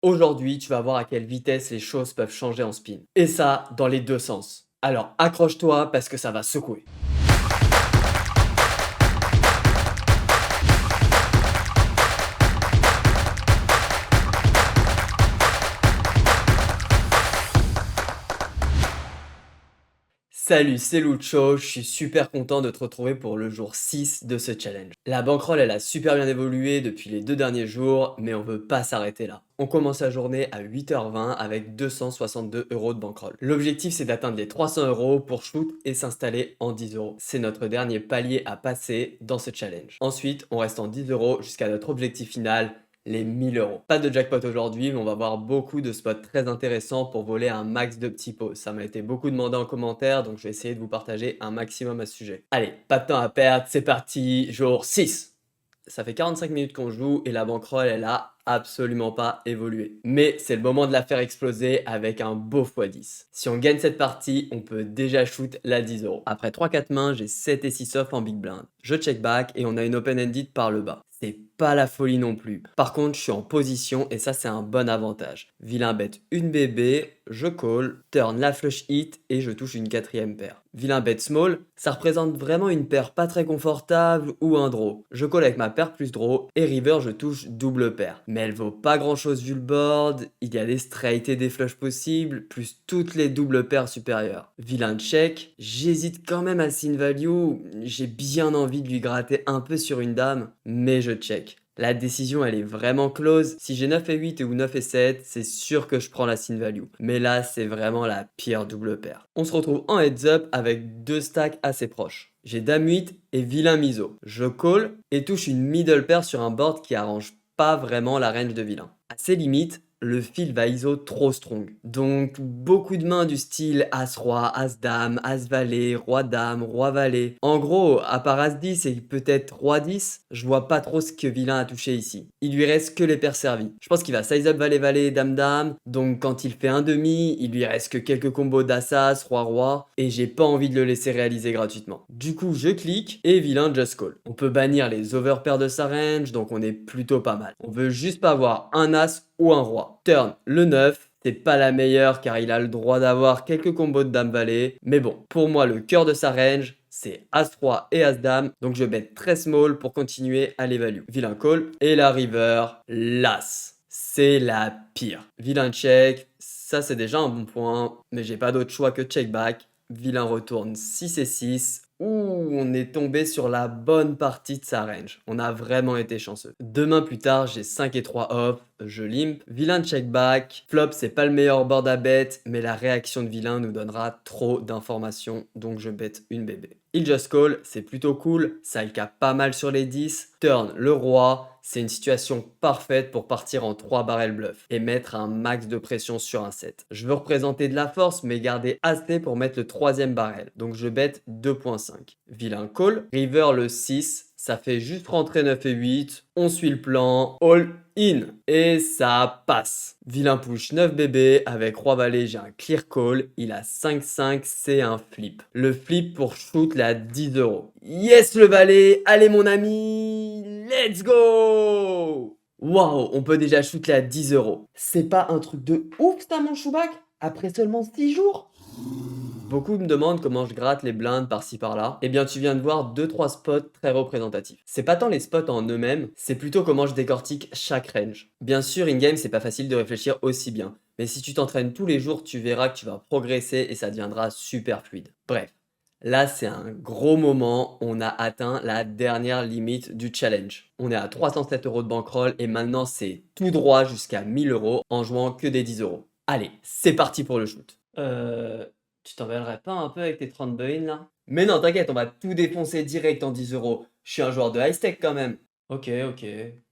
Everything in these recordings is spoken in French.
Aujourd'hui, tu vas voir à quelle vitesse les choses peuvent changer en spin. Et ça, dans les deux sens. Alors accroche-toi parce que ça va secouer. Salut, c'est Lucho, je suis super content de te retrouver pour le jour 6 de ce challenge. La bankroll, elle a super bien évolué depuis les 2 derniers jours, mais on veut pas s'arrêter là. On commence la journée à 8h20 avec 262 euros de bankroll. L'objectif, c'est d'atteindre les 300 euros pour shoot et s'installer en 10 euros. C'est notre dernier palier à passer dans ce challenge. Ensuite, on reste en 10 euros jusqu'à notre objectif final, les 1000 euros. Pas de jackpot aujourd'hui, mais on va voir beaucoup de spots très intéressants pour voler un max de petits pots. Ça m'a été beaucoup demandé en commentaire, donc je vais essayer de vous partager un maximum à ce sujet. Allez, pas de temps à perdre, c'est parti, jour 6. Ça fait 45 minutes qu'on joue et la bankroll, elle a absolument pas évolué. Mais c'est le moment de la faire exploser avec un beau x10. Si on gagne cette partie, on peut déjà shoot la 10 euros. Après 3-4 mains, j'ai 7 et 6 off en big blind. Je check back et on a une open-ended par le bas. C'est pas la folie non plus. Par contre, je suis en position et ça, c'est un bon avantage. Vilain bet une bébé, je call, turn la flush hit et je touche une quatrième paire. Vilain bet small, ça représente vraiment une paire pas très confortable ou un draw. Je call avec ma paire plus draw et river, je touche double paire. Mais elle vaut pas grand chose vu le board, il y a des straight et des flushs possibles, plus toutes les doubles paires supérieures. Vilain check, j'hésite quand même à sin value, j'ai bien envie de lui gratter un peu sur une dame, mais je check. La décision, elle est vraiment close. Si j'ai 9 et 8 ou 9 et 7, c'est sûr que je prends la sin value. Mais là, c'est vraiment la pire double paire. On se retrouve en heads up avec deux stacks assez proches. J'ai dame 8 et vilain miso. Je call et touche une middle pair sur un board qui arrange pas vraiment la range de vilain. À ses limites, le fil va ISO trop strong. Donc beaucoup de mains du style As-Roi, As-Dame, As-Valet, Roi-Dame, Roi-Valet. En gros, à part As-10 et peut-être Roi-10, je vois pas trop ce que vilain a touché ici. Il lui reste que les paires servies. Je pense qu'il va size up Valet-Valet, Dame-Dame. Donc quand il fait un demi, il lui reste que quelques combos d'Assas, Roi-Roi. Et j'ai pas envie de le laisser réaliser gratuitement. Du coup, je clique et vilain just call. On peut bannir les overpairs de sa range, donc on est plutôt pas mal. On veut juste pas avoir un As ou un Roi. Turn le 9, c'est pas la meilleure car il a le droit d'avoir quelques combos de dame-valet. Mais bon, pour moi, le cœur de sa range, c'est As-Roi et As-Dame. Donc je bet très small pour continuer à l'évaluer. Vilain call et la river, l'As. C'est la pire. Vilain check, ça c'est déjà un bon point, mais j'ai pas d'autre choix que check back. Vilain retourne 6 et 6. Ouh, on est tombé sur la bonne partie de sa range. On a vraiment été chanceux. Demain plus tard, j'ai 5 et 3 off, je limp. Vilain check back. Flop, c'est pas le meilleur board à bet, mais la réaction de vilain nous donnera trop d'informations, donc je bet une bébé. Il just call, c'est plutôt cool, ça le cap pas mal sur les 10. Turn le roi, c'est une situation parfaite pour partir en 3 barrels bluff et mettre un max de pression sur un set. Je veux représenter de la force mais garder assez pour mettre le troisième barrel, donc je bet 2.5. Vilain call, river le 6, ça fait juste rentrer 9 et 8, on suit le plan, all in, et ça passe. Vilain push 9 bébé, avec roi valet j'ai un clear call, il a 5-5, c'est un flip. Le flip pour shoot la 10 euros. Yes le valet, allez mon ami, let's go. Waouh, on peut déjà shoot la 10 euros. C'est pas un truc de ouf ça mon choubac, après seulement 6 jours? Beaucoup me demandent comment je gratte les blindes par-ci par-là. Eh bien, tu viens de voir 2-3 spots très représentatifs. C'est pas tant les spots en eux-mêmes, c'est plutôt comment je décortique chaque range. Bien sûr, in-game, c'est pas facile de réfléchir aussi bien. Mais si tu t'entraînes tous les jours, tu verras que tu vas progresser et ça deviendra super fluide. Bref, là, c'est un gros moment. On a atteint la dernière limite du challenge. On est à 307 euros de bankroll et maintenant, c'est tout droit jusqu'à 1000 euros en jouant que des 10 euros. Allez, c'est parti pour le shoot. Tu t'embellerais pas un peu avec tes 30 buy-in là? Mais non, t'inquiète, on va tout défoncer direct en 10 euros. Je suis un joueur de high stake quand même. Ok, ok.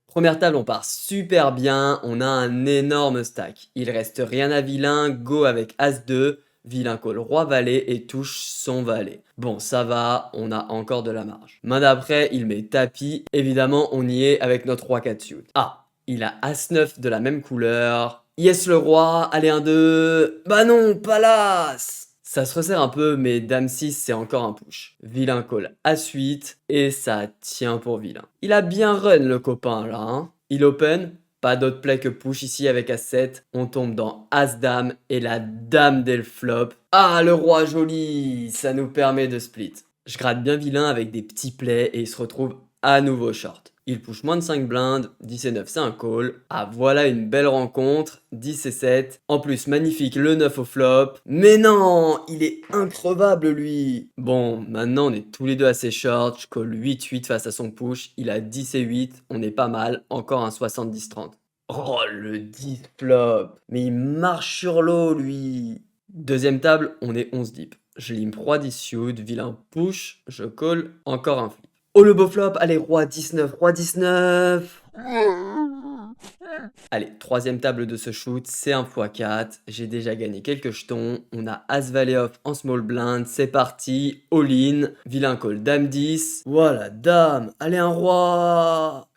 Première table, on part super bien. On a un énorme stack. Il reste rien à vilain. Go avec As-2. Vilain call roi valet et touche son valet. Bon, ça va, on a encore de la marge. Main d'après, il met tapis. Évidemment, on y est avec notre roi 4 suit. Ah, il a As-9 de la même couleur. Yes le roi, allez un 2. Bah non, pas l'As. Ça se resserre un peu, mais Dame 6, c'est encore un push. Vilain call As-8, et ça tient pour vilain. Il a bien run le copain là, hein. Il open, Pas d'autre play que push ici avec As-7. On tombe dans As-Dame et la Dame dès le flop. Ah, le roi joli! Ça nous permet de split. Je gratte bien vilain avec des petits plays et il se retrouve à nouveau short. Il push moins de 5 blindes, 10 et 9 c'est un call. Ah voilà une belle rencontre, 10 et 7. En plus magnifique le 9 au flop. Mais non, il est increvable lui. Bon, maintenant on est tous les deux assez short, je call 8-8 face à son push. Il a 10 et 8, on est pas mal, encore un 70-30. Oh le 10 flop, mais il marche sur l'eau lui. Deuxième table, on est 11 deep. Je lim roi 10 suit, vilain push, je call, encore un flip. Oh le beau flop, allez roi 19, roi 19. Allez, troisième table de ce shoot, c'est un x4. J'ai déjà gagné quelques jetons. On a As Valet off en small blind. C'est parti, all-in. Vilain call, dame 10. Voilà, dame. Allez, un roi.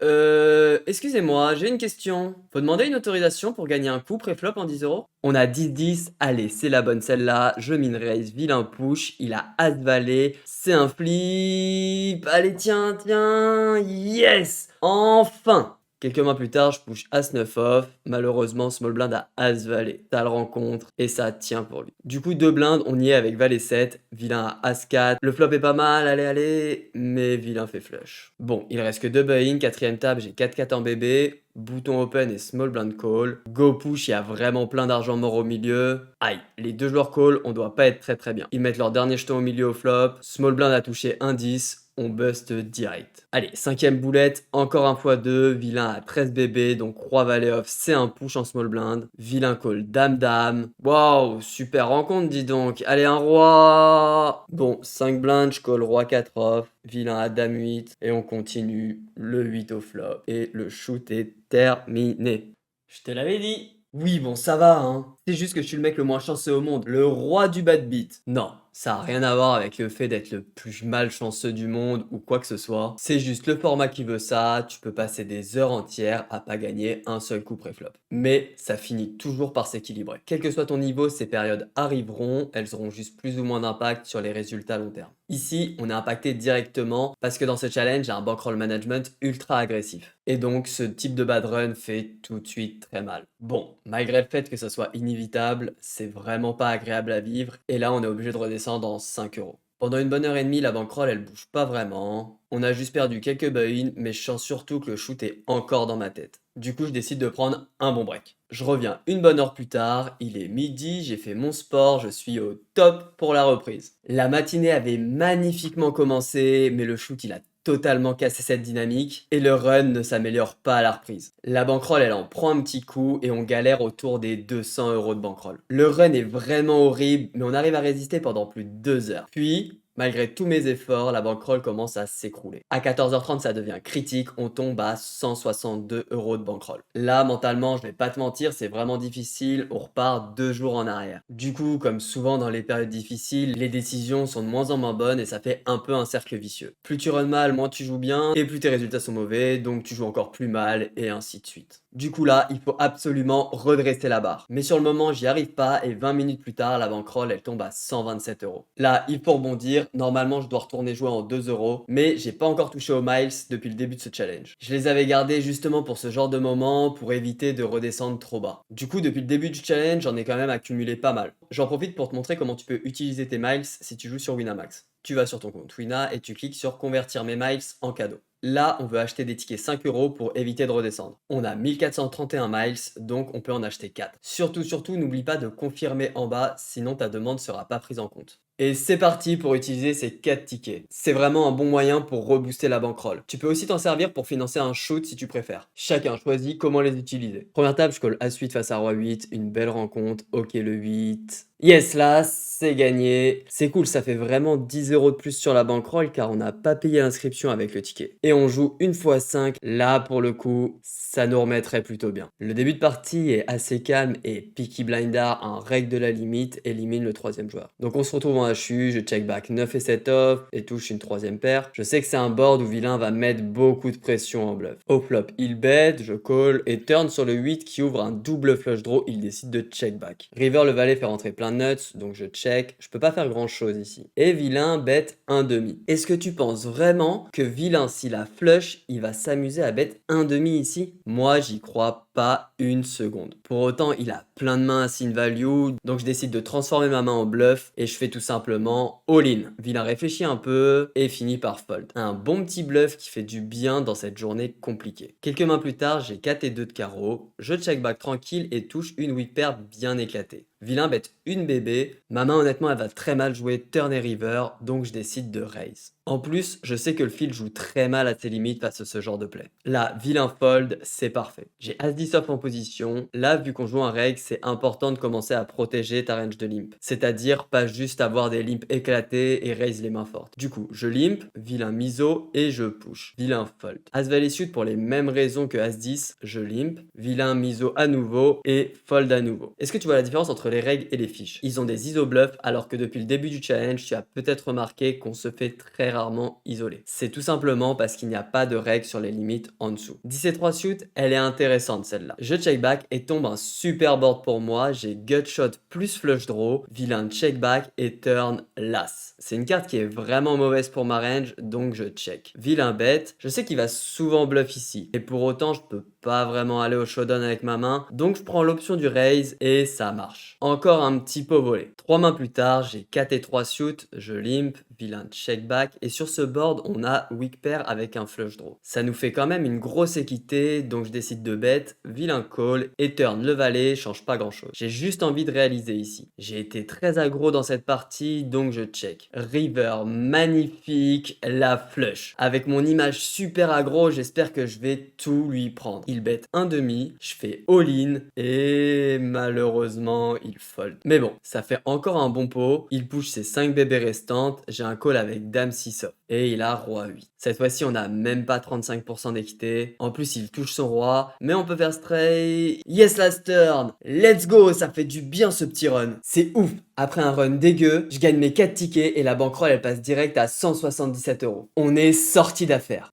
Excusez-moi, j'ai une question. Faut demander une autorisation pour gagner un coup pré-flop en 10 euros? On a 10-10. Allez, c'est la bonne celle-là. Je mine raise, vilain push. Il a As Valet. C'est un flip. Allez, tiens, tiens. Yes! Enfin! Quelques mois plus tard, je push As-9 off. Malheureusement, small blind a As-Valet. Ça le rencontre et ça tient pour lui. Du coup, deux blindes, on y est avec Valet 7. Vilain à As-4. Le flop est pas mal, allez, allez. Mais vilain fait flush. Bon, il reste que deux buy-in. Quatrième table, j'ai 4-4 en bébé. Bouton open et small blind call. Go push, il y a vraiment plein d'argent mort au milieu. Aïe, les deux joueurs call, on doit pas être très bien. Ils mettent leur dernier jeton au milieu au flop. Small blind a touché un 10. On bust direct. Allez, cinquième boulette, encore un x2, vilain à 13 bébés, donc roi valet off, c'est un push en small blind. Vilain call dame dame. Waouh, super rencontre dis donc. Allez, un roi. Bon, 5 blindes, je call roi 4 off, vilain à dame 8, et on continue le 8 au flop. Et le shoot est terminé. Je te l'avais dit. Oui, bon, ça va, hein. C'est juste que je suis le mec le moins chanceux au monde, le roi du bad beat. Non, ça a rien à voir avec le fait d'être le plus malchanceux du monde ou quoi que ce soit. C'est juste le format qui veut ça, tu peux passer des heures entières à pas gagner un seul coup pré-flop. Mais ça finit toujours par s'équilibrer. Quel que soit ton niveau, ces périodes arriveront, elles auront juste plus ou moins d'impact sur les résultats à long terme. Ici, on est impacté directement parce que dans ce challenge, j'ai un bankroll management ultra agressif. Et donc, ce type de bad run fait tout de suite très mal. Bon, malgré le fait que ce soit inévitable, c'est vraiment pas agréable à vivre. Et là, on est obligé de redescendre en 5 euros. Pendant une bonne heure et demie, la bankroll, elle bouge pas vraiment. On a juste perdu quelques buy-in, mais je sens surtout que le shoot est encore dans ma tête. Du coup, je décide de prendre un bon break. Je reviens une bonne heure plus tard, il est midi, j'ai fait mon sport, je suis au top pour la reprise. La matinée avait magnifiquement commencé, mais le shoot, il a totalement cassé cette dynamique et le run ne s'améliore pas à la reprise. La bankroll, elle en prend un petit coup et on galère autour des 200 euros de bankroll. Le run est vraiment horrible, mais on arrive à résister pendant plus de 2 heures. Puis, malgré tous mes efforts, la bankroll commence à s'écrouler. À 14h30, ça devient critique, on tombe à 162 euros de bankroll. Là, mentalement, je vais pas te mentir, c'est vraiment difficile, on repart 2 jours en arrière. Du coup, comme souvent dans les périodes difficiles, les décisions sont de moins en moins bonnes et ça fait un peu un cercle vicieux. Plus tu runs mal, moins tu joues bien, et plus tes résultats sont mauvais, donc tu joues encore plus mal, et ainsi de suite. Du coup là, il faut absolument redresser la barre. Mais sur le moment, j'y arrive pas, et 20 minutes plus tard, la bankroll, elle tombe à 127 euros. Là, il faut rebondir, normalement je dois retourner jouer en 2 euros, mais j'ai pas encore touché aux miles depuis le début de ce challenge. Je les avais gardés justement pour ce genre de moment, pour éviter de redescendre trop bas. Du coup, depuis le début du challenge, j'en ai quand même accumulé pas mal. J'en profite pour te montrer comment tu peux utiliser tes miles si tu joues sur Winamax. Tu vas sur ton compte Wina et tu cliques sur convertir mes miles en cadeau. Là, on veut acheter des tickets 5 euros pour éviter de redescendre. On a 1431 miles, donc on peut en acheter 4. Surtout, n'oublie pas de confirmer en bas, sinon ta demande ne sera pas prise en compte. Et c'est parti pour utiliser ces 4 tickets. C'est vraiment un bon moyen pour rebooster la bankroll. Tu peux aussi t'en servir pour financer un shoot si tu préfères. Chacun choisit comment les utiliser. Première table, je colle As-8 face à Roi 8, une belle rencontre, ok le 8. Yes, là, c'est gagné. C'est cool, ça fait vraiment 10 euros de plus sur la bankroll car on n'a pas payé l'inscription avec le ticket. Et on joue une fois 5, là pour le coup, ça nous remettrait plutôt bien. Le début de partie est assez calme et Peaky Blinders, un règle de la limite, élimine le troisième joueur. Donc on se retrouve en HU, je check back 9 et 7 off et touche une troisième paire. Je sais que c'est un board où vilain va mettre beaucoup de pression en bluff. Au flop, il bet, je call et turn sur le 8 qui ouvre un double flush draw, il décide de check back. River le valet fait rentrer plein de nuts, donc je check. Je peux pas faire grand chose ici. Et vilain bet un demi. Est-ce que tu penses vraiment que vilain, s'il a flush, il va s'amuser à bet un demi ici? Moi, j'y crois pas une seconde. Pour autant, il a plein de mains à sin value, donc je décide de transformer ma main en bluff et je fais tout simplement all-in. Vilain réfléchit un peu et finit par fold. Un bon petit bluff qui fait du bien dans cette journée compliquée. Quelques mains plus tard, j'ai 4 et 2 de carreau, je check back tranquille et touche une weak pair bien éclatée. Vilain bête une bébé, ma main honnêtement elle va très mal jouer turn et river, donc je décide de raise. En plus, je sais que le fil joue très mal à ses limites face à ce genre de play. Là, vilain fold, c'est parfait. J'ai As-10 off en position. Là, vu qu'on joue un reg, c'est important de commencer à protéger ta range de limp. C'est-à-dire pas juste avoir des limps éclatés et raise les mains fortes. Du coup, je limp, vilain miso et je push. Vilain fold. As-Valet suit pour les mêmes raisons que As-10, je limp, vilain miso à nouveau et fold à nouveau. Est-ce que tu vois la différence entre les règles et les fiches? Ils ont des iso bluffs alors que depuis le début du challenge, tu as peut-être remarqué qu'on se fait très rarement isolé. C'est tout simplement parce qu'il n'y a pas de règles sur les limites en dessous. 17-3 suit, elle est intéressante celle-là. Je check back et tombe un super board pour moi. J'ai gut shot plus flush draw, vilain check back et turn l'as. C'est une carte qui est vraiment mauvaise pour ma range, donc je check. Vilain bet, je sais qu'il va souvent bluff ici. Et pour autant, je peux pas vraiment aller au showdown avec ma main, donc je prends l'option du raise et ça marche. Encore un petit pot volé. 3 mains plus tard, j'ai 4 et 3 suit, je limp, vilain check back et sur ce board, on a weak pair avec un flush draw. Ça nous fait quand même une grosse équité, donc je décide de bet, vilain call et turn le valet, change pas grand chose. J'ai juste envie de réaliser ici. J'ai été très aggro dans cette partie, donc je check. River, magnifique, la flush. Avec mon image super aggro, j'espère que je vais tout lui prendre. Il bet un demi, je fais all-in et malheureusement il fold. Mais bon, ça fait encore un bon pot. Il push ses 5 bébés restantes. J'ai un call avec dame 6 off et il a roi 8. Cette fois-ci, on a même pas 35% d'équité. En plus, il touche son roi, mais on peut faire straight. Yes, last turn. Let's go, ça fait du bien ce petit run. C'est ouf. Après un run dégueu, je gagne mes 4 tickets et la bankroll elle passe direct à 177 €. On est sorti d'affaires.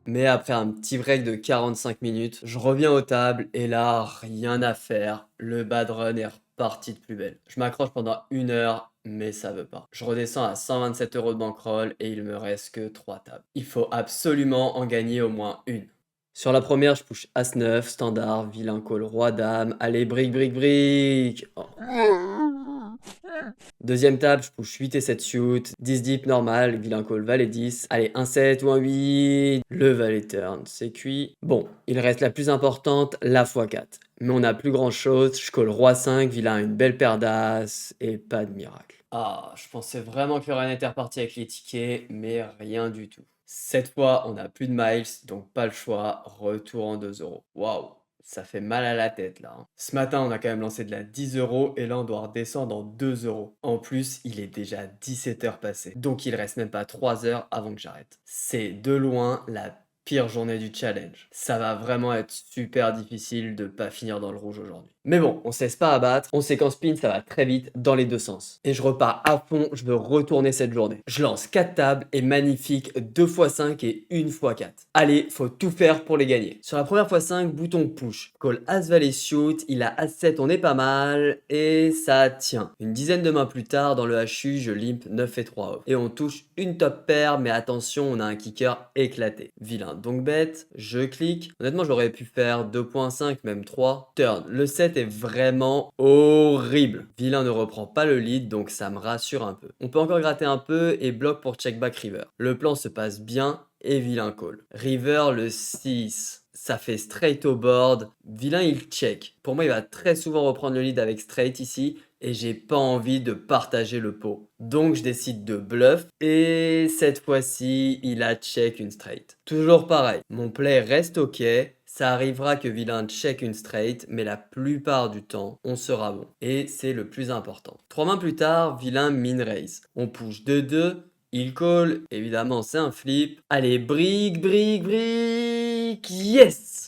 Mais après un petit break de 45 minutes, je reviens aux tables et là, rien à faire. Le bad run est reparti de plus belle. Je m'accroche pendant 1 heure, mais ça veut pas. Je redescends à 127 € de bankroll et il me reste que 3 tables. Il faut absolument en gagner au moins une. Sur la première, je push As-9, standard, vilain call, roi dame. Allez, brique, brique, brique. Oh. Deuxième table, je push 8 et 7 suit, 10 deep normal, vilain call, valet 10. Allez, un 7 ou un 8. Le valet turn, c'est cuit. Bon, il reste la plus importante, la x4. Mais on n'a plus grand chose, je call roi 5, vilain une belle paire d'as et pas de miracle. Ah, je pensais vraiment que rien n'était reparti avec les tickets, mais rien du tout. Cette fois, on n'a plus de miles, donc pas le choix, retour en 2 €. Waouh! Ça fait mal à la tête là, hein. Ce matin, on a quand même lancé de la 10 € et là, on doit redescendre en 2 €. En plus, il est déjà 17 heures passées. Donc, il reste même pas 3 heures avant que j'arrête. C'est de loin la pire journée du challenge. Ça va vraiment être super difficile de pas finir dans le rouge aujourd'hui. Mais bon, on se laisse pas abattre, on sait qu'en spin ça va très vite dans les deux sens. Et je repars à fond, je veux retourner cette journée. Je lance 4 tables et magnifique 2 x 5 et 1 x 4. Allez, faut tout faire pour les gagner. Sur la première x 5, bouton push. Call As-Valet shoot, il a As-7, on est pas mal et ça tient. Une dizaine de mains plus tard, dans le HU, je limp 9 et 3 off. Et on touche une top paire, mais attention, on a un kicker éclaté. Vilain, donc bête, je clique. Honnêtement, j'aurais pu faire 2.5, même 3. Turn, le 7 est vraiment horrible. Vilain ne reprend pas le lead, donc ça me rassure un peu. On peut encore gratter un peu et bloque pour check back river. Le plan se passe bien et vilain call. River le 6. Ça fait straight au board. Vilain il check. Pour moi il va très souvent reprendre le lead avec straight ici et j'ai pas envie de partager le pot. Donc je décide de bluff et cette fois-ci il a check une straight. Toujours pareil, mon play reste ok. Ça arrivera que vilain check une straight, mais la plupart du temps, on sera bon. Et c'est le plus important. 3 mains plus tard, vilain min raise. On push 2-2, il call, évidemment c'est un flip. Allez, brique, brique, brique, yes!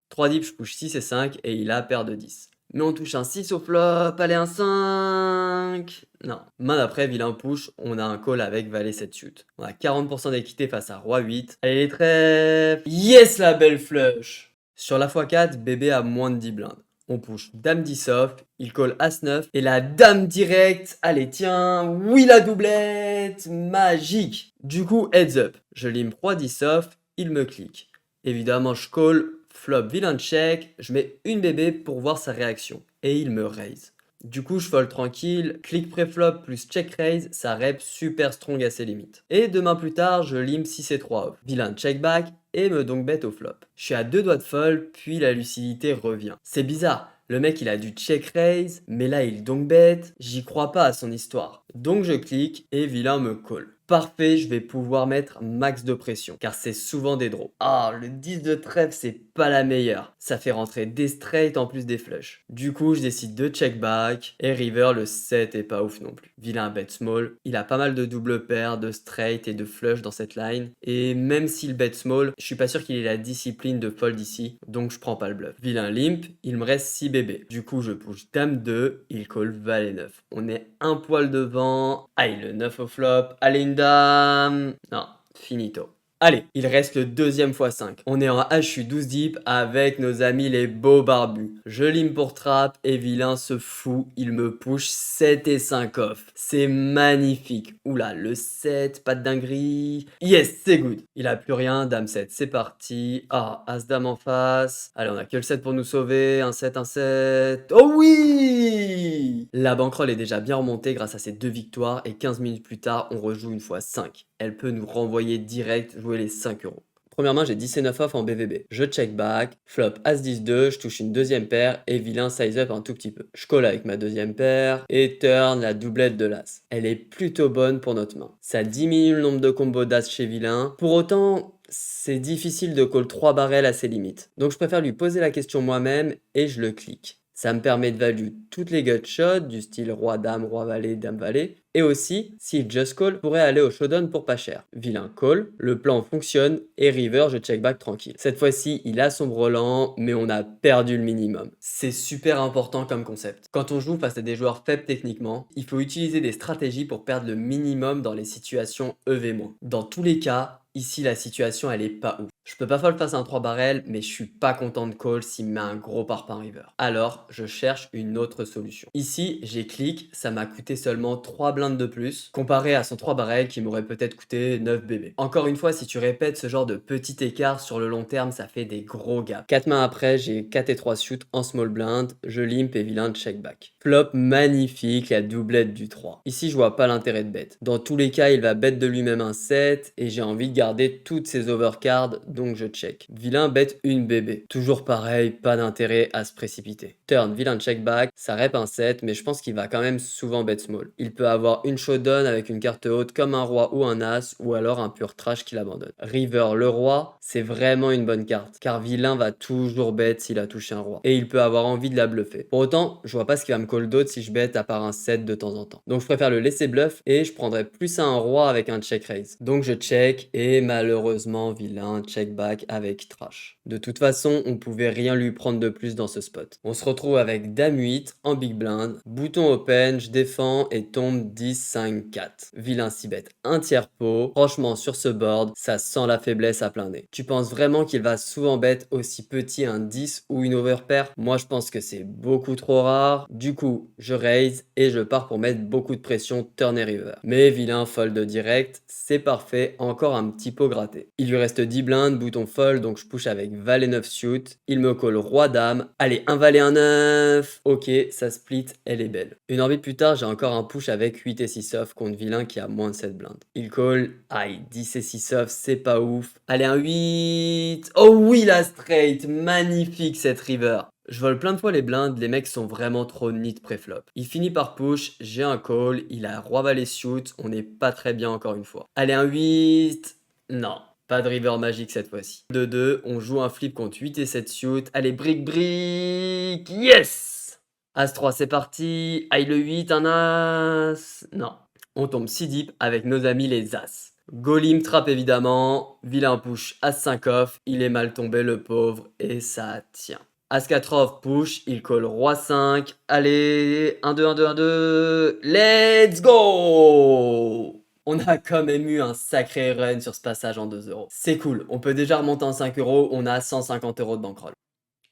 3 dips, je push 6 et 5 et il a paire de 10. Mais on touche un 6 au flop, allez un 5. Non. Main d'après, vilain push, on a un call avec valet 7 shoot. On a 40% d'équité face à roi 8. Allez les trèfles. Yes la belle flush. Sur la x4, bébé a moins de 10 blindes. On push dame 10 soft, il call as-9 et la dame directe. Allez tiens, oui la doublette, magique. Du coup, heads up, je limp roi 10 soft, il me clique. Évidemment, je call Flop, vilain check, je mets une bébé pour voir sa réaction. Et il me raise. Du coup, je fold tranquille, click préflop plus check raise, ça rep super strong à ses limites. Et 2 mains plus tard, je limp 6 et 3 off. Vilain check back et me donc bet au flop. Je suis à 2 doigts de fold, puis la lucidité revient. C'est bizarre, le mec il a du check raise, mais là il donc bet, j'y crois pas à son histoire. Donc je clique et vilain me call. Parfait, je vais pouvoir mettre max de pression, car c'est souvent des draws. Ah, le 10 de trèfle, c'est pas la meilleure. Ça fait rentrer des straight en plus des flushs. Du coup, je décide de check back, et river, le 7 est pas ouf non plus. Vilain bet small, il a pas mal de double paires, de straight et de flush dans cette line, et même s'il bet small, je suis pas sûr qu'il ait la discipline de fold ici, donc je prends pas le bluff. Vilain limp, il me reste 6 bébés. Du coup, je push dame 2, il call valet 9. On est un poil devant, aïe le 9 au flop, allez une dame. Non, finito. Allez, il reste le deuxième x5. On est en HU 12 deep avec nos amis les beaux barbus. Je lime pour trap et vilain se fout, il me push 7 et 5 off. C'est magnifique. Oula, le 7, pas de dinguerie. Yes, c'est good. Il a plus rien, dame 7, c'est parti. Ah, as dame en face. Allez, on a que le 7 pour nous sauver. Un 7, un 7. Oh oui! La bankroll est déjà bien remontée grâce à ces 2 victoires et 15 minutes plus tard, on rejoue une fois 5. Elle peut nous renvoyer direct jouer les 5 euros. Première main, j'ai 10 et 9 off en BVB. Je check back, flop as 10 2, je touche une deuxième paire et vilain size up un tout petit peu. Je colle avec ma deuxième paire et turn la doublette de l'as. Elle est plutôt bonne pour notre main. Ça diminue le nombre de combos d'as chez vilain. Pour autant, c'est difficile de call 3 barrels à ses limites. Donc je préfère lui poser la question moi-même et je le clique. Ça me permet de value toutes les gut shots du style roi-dame, roi-valet, dame-valet. Et aussi, s'il just call, pourrait aller au showdown pour pas cher. Vilain call, le plan fonctionne et river, je check back tranquille. Cette fois-ci, il a son brelan, mais on a perdu le minimum. C'est super important comme concept. Quand on joue face à des joueurs faibles techniquement, il faut utiliser des stratégies pour perdre le minimum dans les situations EV-. Dans tous les cas, ici la situation elle est pas ouf. Je peux pas fold face à un 3 barrel, mais je suis pas content de call s'il me met un gros parpaing river. Alors, je cherche une autre solution. Ici, j'ai click, ça m'a coûté seulement 3 blindes de plus, comparé à son 3 barrel qui m'aurait peut-être coûté 9 bébés. Encore une fois, si tu répètes ce genre de petit écart sur le long terme, ça fait des gros gaps. 4 mains après, j'ai 4 et 3 suits en small blind, je limp et vilain de check back. Flop magnifique, la doublette du 3. Ici, je vois pas l'intérêt de bet. Dans tous les cas, il va bet de lui-même un 7 et j'ai envie de garder toutes ses overcards, donc je check. Vilain bet une bébé. Toujours pareil, pas d'intérêt à se précipiter. Turn, vilain check back, ça rep un 7, mais je pense qu'il va quand même souvent bet small. Il peut avoir une showdown avec une carte haute comme un roi ou un as, ou alors un pur trash qu'il abandonne. River, le roi, c'est vraiment une bonne carte, car vilain va toujours bet s'il a touché un roi. Et il peut avoir envie de la bluffer. Pour autant, je vois pas ce qu'il va me call d'autre si je bet à part un 7 de temps en temps. Donc je préfère le laisser bluff et je prendrais plus un roi avec un check raise. Donc je check et malheureusement vilain check back avec trash. De toute façon, on pouvait rien lui prendre de plus dans ce spot. On se retrouve avec dame 8 en big blind, bouton open, je défends et tombe 10, 5, 4. Vilain 6 bet un tiers pot. Franchement, sur ce board, ça sent la faiblesse à plein nez. Tu penses vraiment qu'il va souvent bet aussi petit un 10 ou une overpair? Moi, je pense que c'est beaucoup trop rare. Du coup, je raise et je pars pour mettre beaucoup de pression turn et river. Mais vilain fold direct, c'est parfait, encore un petit pot gratté. Il lui reste 10 blindes, bouton fold, donc je push avec valet 9 suit. Il me call roi dame. Allez, un valet, un 9. Ok, ça split, elle est belle. Une orbite plus tard, j'ai encore un push avec 8 et 6 off contre vilain qui a moins de 7 blindes. Il call, aïe, 10 et 6 off, c'est pas ouf. Allez, un 8. Oh oui, la straight, magnifique cette river. Je vole plein de fois les blindes, les mecs sont vraiment trop neat préflop. Il finit par push, j'ai un call, il a roi valet suit, on n'est pas très bien encore une fois. Allez, un 8. Non. Pas de river magique cette fois-ci. 2-2, on joue un flip contre 8 et 7 suit. Allez, brick brick. Yes! As-3, c'est parti. Aïe, le 8, un as. Non. On tombe si deep avec nos amis les as. Golim trap évidemment. Vilain push, as-5 off. Il est mal tombé le pauvre et ça tient. As-4 off push, il colle roi 5. Allez, 1-2, 1-2, 1-2. Let's go! On a quand même eu un sacré run sur ce passage en 2 euros. C'est cool, on peut déjà remonter en 5 euros, on a 150 euros de bankroll.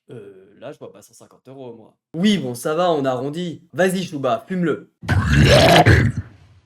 Là je vois pas 150 euros moi. Oui bon ça va, on arrondit. Vas-y Chouba, fume-le.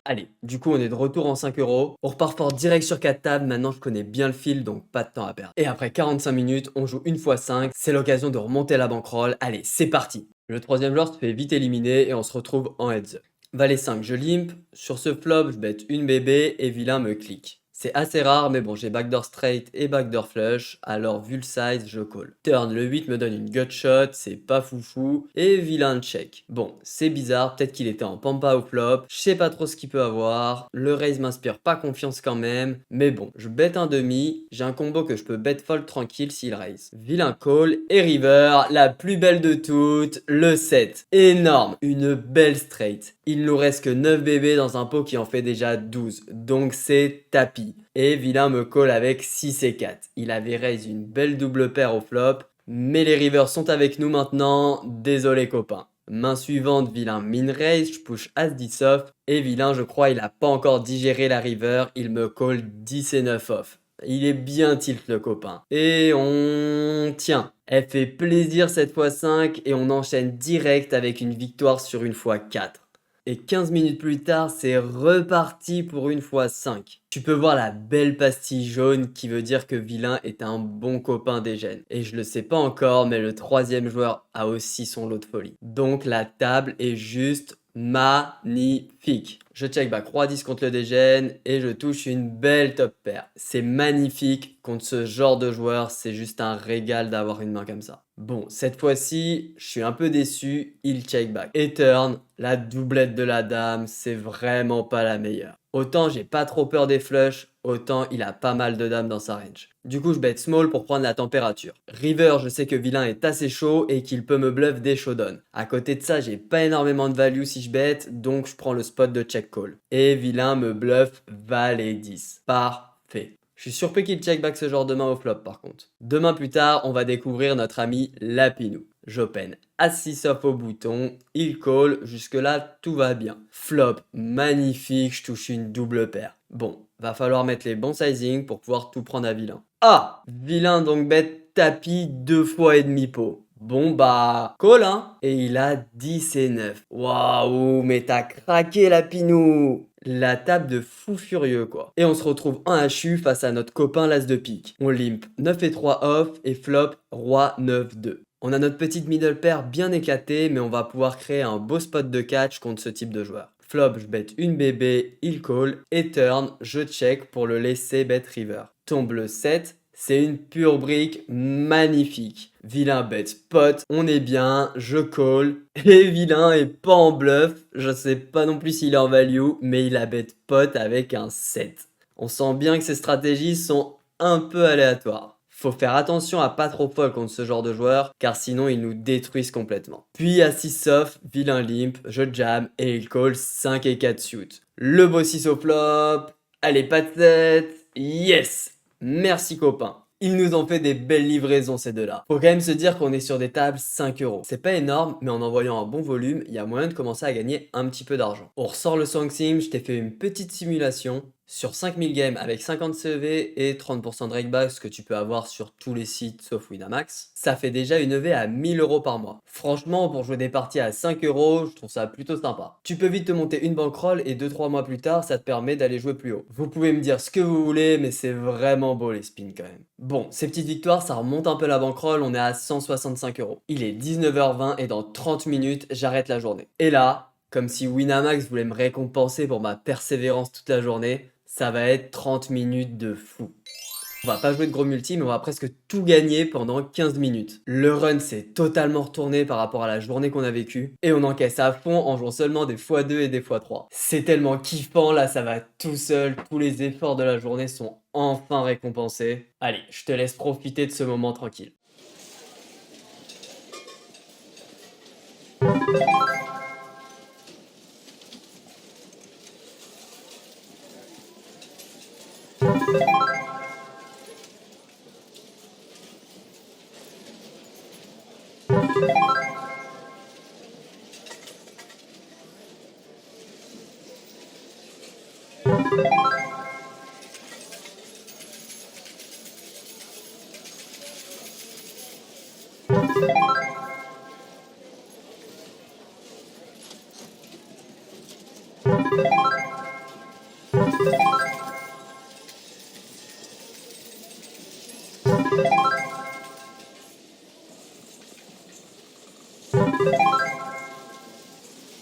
Allez, du coup on est de retour en 5 euros. On repart fort direct sur 4 tables, maintenant je connais bien le fil donc pas de temps à perdre. Et après 45 minutes, on joue une fois 5, c'est l'occasion de remonter la bankroll. Allez, c'est parti. Le troisième joueur se fait vite éliminer et on se retrouve en heads up. Valet 5, je limp. Sur ce flop, je bête une bébé et vilain me clique. C'est assez rare, mais bon, j'ai backdoor straight et backdoor flush, alors vu le size, je call. Turn, le 8 me donne une gut shot, c'est pas foufou, et vilain check. Bon, c'est bizarre, peut-être qu'il était en pampa au flop, je sais pas trop ce qu'il peut avoir, le raise m'inspire pas confiance quand même, mais bon, je bête un demi, j'ai un combo que je peux bet fold tranquille s'il raise. Vilain call, et river, la plus belle de toutes, le 7. Énorme, une belle straight. Il nous reste que 9 bébés dans un pot qui en fait déjà 12, donc c'est tapis. Et vilain me call avec 6 et 4. Il avait raise une belle double paire au flop, mais les rivers sont avec nous maintenant, désolé copain. Main suivante, vilain min raise, je push as 10 off, et vilain je crois il a pas encore digéré la river, il me call 10 et 9 off. Il est bien tilt le copain. Et on tient. Elle fait plaisir cette fois 5 et on enchaîne direct avec une victoire sur une fois 4. Et 15 minutes plus tard, c'est reparti pour une fois 5. Tu peux voir la belle pastille jaune qui veut dire que vilain est un bon copain des gènes. Et je le sais pas encore, mais le troisième joueur a aussi son lot de folie. Donc la table est juste magnifique. Je check back roi 10 contre le dégène et je touche une belle top pair. C'est magnifique contre ce genre de joueur, c'est juste un régal d'avoir une main comme ça. Bon, cette fois-ci, je suis un peu déçu, il check back. Et turn, la doublette de la dame, c'est vraiment pas la meilleure. Autant j'ai pas trop peur des flushs, autant il a pas mal de dames dans sa range. Du coup je bet small pour prendre la température. River, je sais que vilain est assez chaud et qu'il peut me bluff des showdown. À côté de ça, j'ai pas énormément de value si je bet, donc je prends le spot de check call. Et vilain me bluff valet 10. Parfait. Je suis surpris qu'il check back ce genre de main au flop par contre. Demain plus tard, on va découvrir notre ami Lapinou. J'open As-6 off au bouton, il call, jusque là tout va bien. Flop, magnifique, je touche une double paire. Bon, va falloir mettre les bons sizing pour pouvoir tout prendre à vilain. Ah, vilain donc bête tapis 2 fois et demi pot. Bon bah, call hein. Et il a 10 et 9. Waouh, mais t'as craqué Lapinou. La table de fou furieux quoi. Et on se retrouve en HU face à notre copain l'as de pique. On limp 9 et 3 off et flop roi 9-2. On a notre petite middle pair bien éclatée, mais on va pouvoir créer un beau spot de catch contre ce type de joueur. Flop, je bet une bébé, il call, et turn, je check pour le laisser bet river. Tombe le 7, c'est une pure brique magnifique. Vilain bet pot, on est bien, je call, et vilain est pas en bluff, je sais pas non plus s'il est en value, mais il a bet pot avec un 7. On sent bien que ces stratégies sont un peu aléatoires. Faut faire attention à pas trop fold contre ce genre de joueurs, car sinon ils nous détruisent complètement. Puis à 6 soft, vilain limp, je jam et il call 5 et 4 suit. Le beau 6 au flop, allez pas de tête, yes. Merci copain. Ils nous ont fait des belles livraisons ces deux-là. Faut quand même se dire qu'on est sur des tables 5 euros. C'est pas énorme, mais en envoyant un bon volume, il y a moyen de commencer à gagner un petit peu d'argent. On ressort le Song Sim, je t'ai fait une petite simulation. Sur 5000 games avec 50 CV et 30% de rakeback, ce que tu peux avoir sur tous les sites sauf Winamax, ça fait déjà une EV à 1000 euros par mois. Franchement, pour jouer des parties à 5 euros, je trouve ça plutôt sympa. Tu peux vite te monter une bankroll et 2-3 mois plus tard, ça te permet d'aller jouer plus haut. Vous pouvez me dire ce que vous voulez, mais c'est vraiment beau les spins quand même. Bon, ces petites victoires, ça remonte un peu la bankroll, on est à 165 euros. Il est 19h20 et dans 30 minutes, j'arrête la journée. Et là, comme si Winamax voulait me récompenser pour ma persévérance toute la journée, ça va être 30 minutes de fou. On va pas jouer de gros multi, mais on va presque tout gagner pendant 15 minutes. Le run s'est totalement retourné par rapport à la journée qu'on a vécue, et on encaisse à fond en jouant seulement des x2 et des x3. C'est tellement kiffant, là ça va tout seul, tous les efforts de la journée sont enfin récompensés. Allez, je te laisse profiter de ce moment tranquille.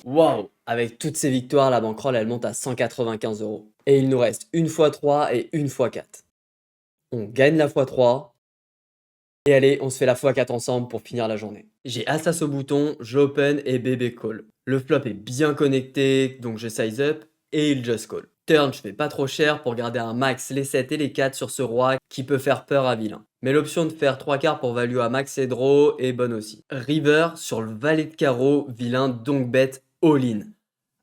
Waouh! Avec toutes ces victoires, la bankroll, elle monte à 195 euros. Et il nous reste une fois 3 et une fois 4. On gagne la fois 3. Et allez, on se fait la fois 4 ensemble pour finir la journée. J'ai As au bouton, j'open et BB call. Le flop est bien connecté, donc je size up et il just call. Turn, je fais pas trop cher pour garder un max les 7 et les 4 sur ce roi qui peut faire peur à vilain. Mais l'option de faire 3 quarts pour value à max et draw est bonne aussi. River sur le valet de carreau, vilain donc bet all-in.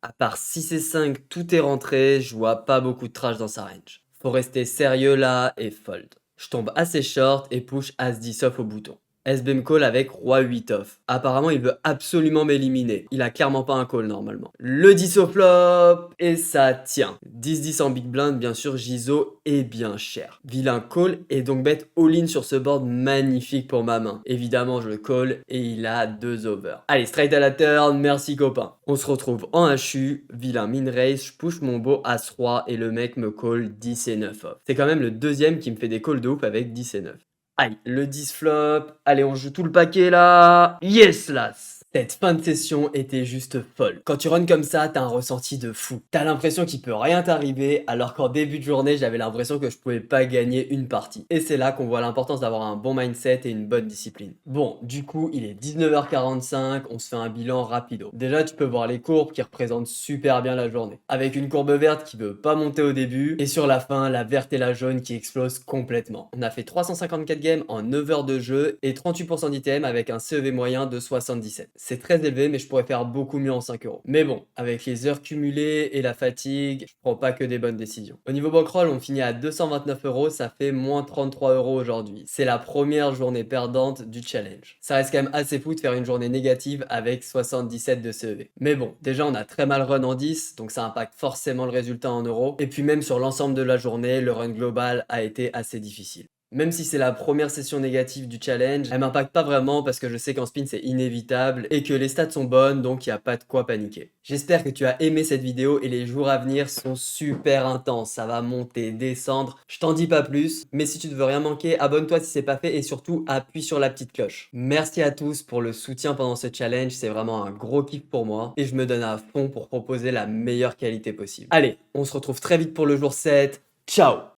À part 6 et 5, tout est rentré, je vois pas beaucoup de trash dans sa range. Faut rester sérieux là et fold. Je tombe assez short et push As-10 off au bouton. SBM call avec Roi 8 off. Apparemment, il veut absolument m'éliminer. Il a clairement pas un call normalement. Le 10 au flop et ça tient. 10-10 en big blind, bien sûr, Gizo est bien cher. Vilain call et donc bet all-in sur ce board magnifique pour ma main. Évidemment, je le call et il a 2 over. Allez, straight à la turn, merci copain. On se retrouve en HU, vilain min raise, je push mon beau As-Roi et le mec me call 10 et 9 off. C'est quand même le deuxième qui me fait des calls de ouf avec 10 et 9. Aïe, le 10 flop. Allez, on joue tout le paquet là. Yes, las. Cette fin de session était juste folle. Quand tu runs comme ça, t'as un ressenti de fou. T'as l'impression qu'il peut rien t'arriver, alors qu'en début de journée, j'avais l'impression que je pouvais pas gagner une partie. Et c'est là qu'on voit l'importance d'avoir un bon mindset et une bonne discipline. Bon, du coup, il est 19h45, on se fait un bilan rapido. Déjà, tu peux voir les courbes qui représentent super bien la journée. Avec une courbe verte qui veut pas monter au début, et sur la fin, la verte et la jaune qui explosent complètement. On a fait 354 games en 9 heures de jeu et 38% d'ITM avec un CEV moyen de 77. C'est très élevé, mais je pourrais faire beaucoup mieux en 5 euros. Mais bon, avec les heures cumulées et la fatigue, je prends pas que des bonnes décisions. Au niveau bankroll, on finit à 229 euros, ça fait moins 33 euros aujourd'hui. C'est la première journée perdante du challenge. Ça reste quand même assez fou de faire une journée négative avec 77 de CEV. Mais bon, déjà on a très mal run en 10, donc ça impacte forcément le résultat en euros. Et puis même sur l'ensemble de la journée, le run global a été assez difficile. Même si c'est la première session négative du challenge, elle m'impacte pas vraiment parce que je sais qu'en spin c'est inévitable et que les stats sont bonnes, donc il n'y a pas de quoi paniquer. J'espère que tu as aimé cette vidéo et les jours à venir sont super intenses, ça va monter, descendre, je t'en dis pas plus, mais si tu ne veux rien manquer, abonne-toi si c'est pas fait et surtout appuie sur la petite cloche. Merci à tous pour le soutien pendant ce challenge, c'est vraiment un gros kiff pour moi et je me donne à fond pour proposer la meilleure qualité possible. Allez, on se retrouve très vite pour le jour 7, ciao!